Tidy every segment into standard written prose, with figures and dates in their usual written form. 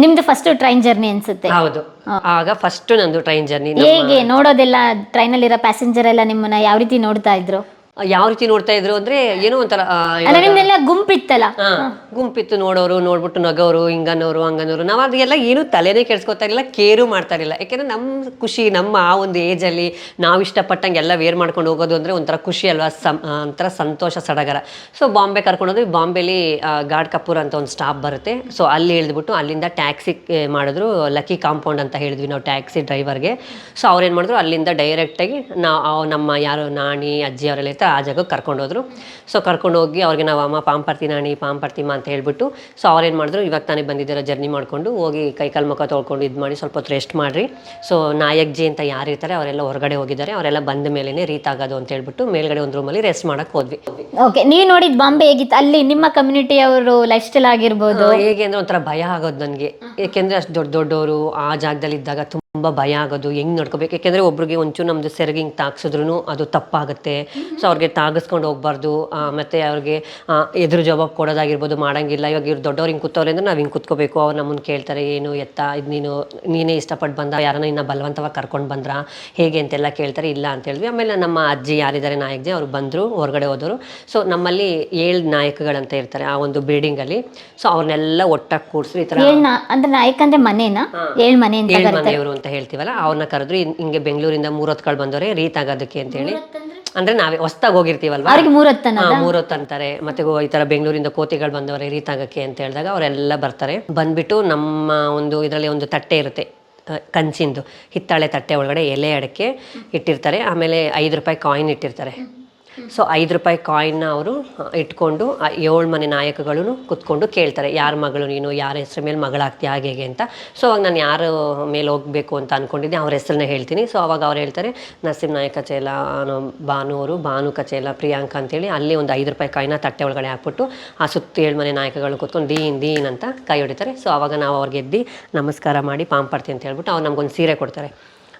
ನಿಮ್ದು first train journey ಅನ್ಸುತ್ತೆ. ಹೌದು, ಆಗ ಫಸ್ಟ್ ನಂದು ಟ್ರೈನ್ ಜರ್ನಿ. ಹೇಗೆ ನೋಡೋದೆಲ್ಲ ಟ್ರೈನಲ್ಲಿರೋ ಪ್ಯಾಸೆಂಜರ್ ಎಲ್ಲ ನಿಮ್ಮನ್ನ ಯಾವ ರೀತಿ ನೋಡ್ತಾ ಇದ್ರು? ಯಾವ ರೀತಿ ನೋಡ್ತಾ ಇದ್ರು ಅಂದ್ರೆ ಏನೋ ಒಂಥರ ಅಲ್ಲ ನಿಮ್ದೆಲ್ಲ ಗುಂಪಿತ್ತಲ್ಲ. ಗುಂಪಿತ್ತು, ನೋಡೋರು, ನೋಡ್ಬಿಟ್ಟು ನಗೋರು, ಹಿಂಗನ್ನೋರು ಹಂಗನ್ನೋರು. ನಾವು ಅದೆಲ್ಲ ಏನು ತಲೆನೇ ಕೆಡ್ಸ್ಕೊತಾ ಇರಲಿಲ್ಲ, ಕೇರು ಮಾಡ್ತಾ ಇರಲಿಲ್ಲ. ಯಾಕೆಂದ್ರೆ ನಮ್ಮ ಖುಷಿ, ನಮ್ಮ ಆ ಒಂದು ಏಜಲ್ಲಿ ನಾವು ಇಷ್ಟಪಟ್ಟಂಗೆ ಎಲ್ಲ ವೇರ್ ಮಾಡ್ಕೊಂಡು ಹೋಗೋದು ಅಂದರೆ ಒಂಥರ ಖುಷಿ ಅಲ್ವಾ, ಒಂಥರ ಸಂತೋಷ ಸಡಗರ. ಸೊ ಬಾಂಬೆ ಕರ್ಕೊಂಡೋದ್ವಿ. ಬಾಂಬೆಲಿ ಗಾಡ್ ಕಪೂರ್ ಅಂತ ಒಂದು ಸ್ಟಾಪ್ ಬರುತ್ತೆ. ಸೊ ಅಲ್ಲಿ ಇಳಿದ್ಬಿಟ್ಟು ಅಲ್ಲಿಂದ ಟ್ಯಾಕ್ಸಿ ಮಾಡಿದ್ರು, ಲಕ್ಕಿ ಕಾಂಪೌಂಡ್ ಅಂತ ಹೇಳಿದ್ವಿ ನಾವು ಟ್ಯಾಕ್ಸಿ ಡ್ರೈವರ್ಗೆ. ಸೊ ಅವ್ರೇನು ಮಾಡಿದ್ರು, ಅಲ್ಲಿಂದ ಡೈರೆಕ್ಟಾಗಿ ನಾವು ನಮ್ಮ ಯಾರು ನಾಣಿ ಅಜ್ಜಿ ಅವರೆಲ್ಲ ಇರ್ತಾರೆ ಆ ಜಾಗಕ್ಕೆ ಕರ್ಕೊಂಡೋದ್ರು. ಸೊ ಕರ್ಕೊಂಡು ಹೋಗಿ ಅವ್ರಿಗೆ ನಾವು ಅಮ್ಮ ಪಾಂಪರ್ತಿ ನಾಣಿ ಪಾಂಪರ್ತಿಮ್ಮ ಅಂತ ಹೇಳ್ಬಿಟ್ಟು, ಸೊ ಅವ್ರೇನು ಮಾಡಿದ್ರು, ಇವಾಗ ತಾನೇ ಬಂದಿದ್ದೀರ ಜರ್ನಿ ಮಾಡ್ಕೊಂಡು ಹೋಗಿ ಕೈಕಾಲು ಮುಖ ತೊಳ್ಕೊಂಡು ಇದು ಮಾಡಿ ಸ್ವಲ್ಪ ಹೊತ್ತು ರೆಸ್ಟ್ ಮಾಡಿರಿ. ಸೊ ನಾಯಕ್ ಅಂತ ಯಾರಿರ್ತಾರೆ ಅವರೆಲ್ಲ ಹೊರಗಡೆ ಹೋಗಿದ್ದಾರೆ, ಅವರೆಲ್ಲ ಬಂದ ಮೇಲೇ ರೀತ್ ಆಗೋದು ಅಂತ ಹೇಳ್ಬಿಟ್ಟು ಮೇಲ್ಗಡೆ ಒಂದು ರೂಮಲ್ಲಿ ರೆಸ್ಟ್ ಮಾಡಕ್ಕೆ ಹೋದ್ವಿ. ಓಕೆ, ನೀವು ನೋಡಿದ ಬಾಂಬೆ ಹೇಗಿತ್ತು? ಅಲ್ಲಿ ನಿಮ್ಮ ಕಮ್ಯುನಿಟಿ ಅವರು ಲೈಫ್ ಸ್ಟೈಲ್ ಆಗಿರ್ಬೋದು ಹೇಗೆ ಅಂದ್ರೆ ಒಂಥರ ಭಯ ಆಗೋದು ನನಗೆ. ಏಕೆಂದರೆ ಅಷ್ಟು ದೊಡ್ಡವರು ಆ ಜಾಗದಲ್ಲಿ ಇದ್ದಾಗ ತುಂಬ ಭಯ ಆಗೋದು, ಹೆಂಗೆ ನಡ್ಕೋಬೇಕು. ಯಾಕೆಂದರೆ ಒಬ್ರಿಗೆ ಒಂಚೂರು ನಮ್ಮದು ಸೆರಗಿ ಹಿಂಗೆ ತಾಗಿಸಿದ್ರು ಅದು ತಪ್ಪಾಗುತ್ತೆ. ಸೊ ಅವ್ರಿಗೆ ತಾಗಿಸ್ಕೊಂಡು ಹೋಗ್ಬಾರ್ದು. ಮತ್ತು ಅವ್ರಿಗೆ ಎದುರು ಜವಾಬ್ ಕೊಡೋದಾಗಿರ್ಬೋದು ಮಾಡೋಂಗಿಲ್ಲ. ಇವಾಗ ಇವ್ರು ದೊಡ್ಡವ್ರು ಹಿಂಗೆ ಕೂತವ್ರೆ ಅಂದರೆ ನಾವು ಹಿಂಗೆ ಕೂತ್ಕೋಬೇಕು. ಅವ್ರು ನಮ್ಮನ್ನು ಕೇಳ್ತಾರೆ, ಏನು ಎತ್ತ ಇದು ನೀನೇ ಇಷ್ಟಪಟ್ಟು ಬಂದ, ಯಾರನ್ನ ಇನ್ನು ಬಲವಂತವಾಗಿ ಕರ್ಕೊಂಡು ಬಂದ್ರಾ ಹೇಗೆ ಅಂತೆಲ್ಲ ಕೇಳ್ತಾರೆ. ಇಲ್ಲ ಅಂತ ಹೇಳಿದ್ವಿ. ಆಮೇಲೆ ನಮ್ಮ ಅಜ್ಜಿ ಯಾರಿದ್ದಾರೆ ನಾಯಕ್ ಅವರು ಬಂದರು, ಹೊರಗಡೆ ಹೋದರು. ಸೊ ನಮ್ಮಲ್ಲಿ 7 ನಾಯಕಗಳಂತ ಇರ್ತಾರೆ ಆ ಒಂದು ಬಿಲ್ಡಿಂಗಲ್ಲಿ. ಸೊ ಅವ್ರನ್ನೆಲ್ಲ ಒಟ್ಟಾಗಿ ಕೂರಿಸಿ ಈ ಥರ ಅಂದ್ರೆ ನಾಯಕ ಅಂದ್ರೆ ಮನೇನಾ? 7 ಮನೆ ಅಂತ ಮನೆಯವರು ಅಂತ ಹೇಳ್ತೀವಲ್ಲ, ಅವ್ರನ್ನ ಕರೆದ್ರು. ಹಿಂಗೆ ಬೆಂಗಳೂರಿಂದ 3 ಹೊತ್ಗಳು ಬಂದವ್ರೆ ರೀತ್ ಆಗೋದಕ್ಕೆ ಅಂತೇಳಿ. ಅಂದ್ರೆ ನಾವೇ ಹೊಸ್ದಾಗಿ ಹೋಗಿರ್ತೀವಲ್ವಾ, 3 ಹೊತ್ತು ಅಂತಾರೆ. ಮತ್ತೆ ಈ ತರ ಬೆಂಗಳೂರಿಂದ ಕೋತಿಗಳು ಬಂದವರೆ ರೀತ್ ಆಗಕ್ಕೆ ಅಂತ ಹೇಳಿದಾಗ ಅವರೆಲ್ಲ ಬರ್ತಾರೆ. ಬಂದ್ಬಿಟ್ಟು ನಮ್ಮ ಒಂದು ಇದರಲ್ಲಿ ಒಂದು ತಟ್ಟೆ ಇರುತ್ತೆ, ಕಂಚಿಂದು ಹಿತ್ತಾಳೆ ತಟ್ಟೆ ಒಳಗಡೆ ಎಲೆ ಅಡಕೆ ಇಟ್ಟಿರ್ತಾರೆ. ಆಮೇಲೆ 5 ರೂಪಾಯಿ ಕಾಯಿನ್ ಇಟ್ಟಿರ್ತಾರೆ. ಸೊ 5 ರೂಪಾಯಿ ಕಾಯಿನ್ನ ಅವರು ಇಟ್ಕೊಂಡು 7 ಮನೆ ನಾಯಕಗಳು ಕುತ್ಕೊಂಡು ಕೇಳ್ತಾರೆ, ಯಾರ ಮಗಳು ನೀನು, ಯಾರ ಹೆಸ್ರ ಮೇಲೆ ಮಗಳಾಗ್ತೀಯ ಹಾಗೆ ಹೇಗೆ ಅಂತ. ಸೊ ಅವಾಗ ನಾನು ಯಾರ ಮೇಲೆ ಹೋಗಬೇಕು ಅಂತ ಅಂದ್ಕೊಂಡಿದ್ದೆ ಅವ್ರ ಹೆಸರನ್ನ ಹೇಳ್ತೀನಿ. ಸೊ ಅವಾಗ ಅವ್ರು ಹೇಳ್ತಾರೆ, ನರಸಿಂಹ ನಾಯಕ ಕಚೇಲ, ಭಾನು ಅವರು, ಭಾನು ಕಚೇಲ, ಪ್ರಿಯಾಂಕಾ ಅಂತೇಳಿ ಅಲ್ಲಿ ಒಂದು 5 ರೂಪಾಯಿ ಕಾಯಿನ ತಟ್ಟೆ ಒಳಗಡೆ ಹಾಕ್ಬಿಟ್ಟು ಆ ಸುತ್ತ 7 ಮನೆ ನಾಯಕಗಳು ಕೂತ್ಕೊಂಡು ದೀನ್ ಅಂತ ಕೈ ಹೊಡಿತಾರೆ. ಸೊ ಅವಾಗ ನಾವು ಅವ್ರಿಗೆ ಎದ್ದು ನಮಸ್ಕಾರ ಮಾಡಿ ಪಾಂಪರ್ತಿ ಅಂತ ಹೇಳ್ಬಿಟ್ಟು ಅವ್ರು ನಮ್ಗೊಂದು ಸೀರೆ ಕೊಡ್ತಾರೆ.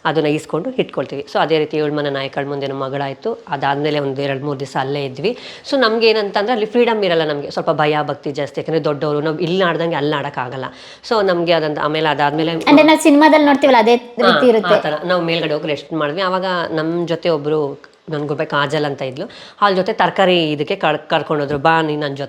ಅದನ್ನು ಈಸ್ಕೊಂಡು ಇಟ್ಕೊಳ್ತೀವಿ. ಸೊ ಅದೇ ರೀತಿ 7 ಮನೆ ನಾಯಕಳ ಮುಂದೆ ನಮ್ಮ ಮಗಳಾಯಿತು. ಅದಾದಮೇಲೆ ಒಂದು 2-3 ದಿವಸ ಅಲ್ಲೇ ಇದ್ವಿ. ಸೊ ನಮ್ಗೆ ಏನಂತಂದ್ರೆ ಅಲ್ಲಿ ಫ್ರೀಡಮ್ ಇರಲ್ಲ, ನಮಗೆ ಸ್ವಲ್ಪ ಭಯ ಭಕ್ತಿ ಜಾಸ್ತಿ. ಯಾಕಂದರೆ ದೊಡ್ಡವರು, ನಾವು ಇಲ್ಲಿ ಆಡ್ದಂಗೆ ಅಲ್ಲಿ ಆಡೋಕ್ಕಾಗಲ್ಲ. ಸೊ ನಮಗೆ ಅದಂತ ಆಮೇಲೆ ಅದಾದಮೇಲೆ ನಾವು ಸಿನಿಮಾದಲ್ಲಿ ನೋಡ್ತೀವಲ್ಲ ಅದೇ ರೀತಿ ಇರುತ್ತೆ. ಆ ಥರ ನಾವು ಮೇಲ್ಗಡೆ ಹೋಗಿ ರೆಸ್ಟ್ ಮಾಡಿದ್ವಿ. ಆವಾಗ ನಮ್ಮ ಜೊತೆ ಒಬ್ಬರು ನನ್ಗೊಬ್ಬ ಕಾಜಲ್ ಅಂತ ಇದ್ಲು, ಅವ್ಳ ಜೊತೆ ತರಕಾರಿ ಇದಕ್ಕೆ ಕರ್ಕೊಂಡೋದ್ರು, ಬಾ ನೀನು ನನ್ನ ಜೊತೆ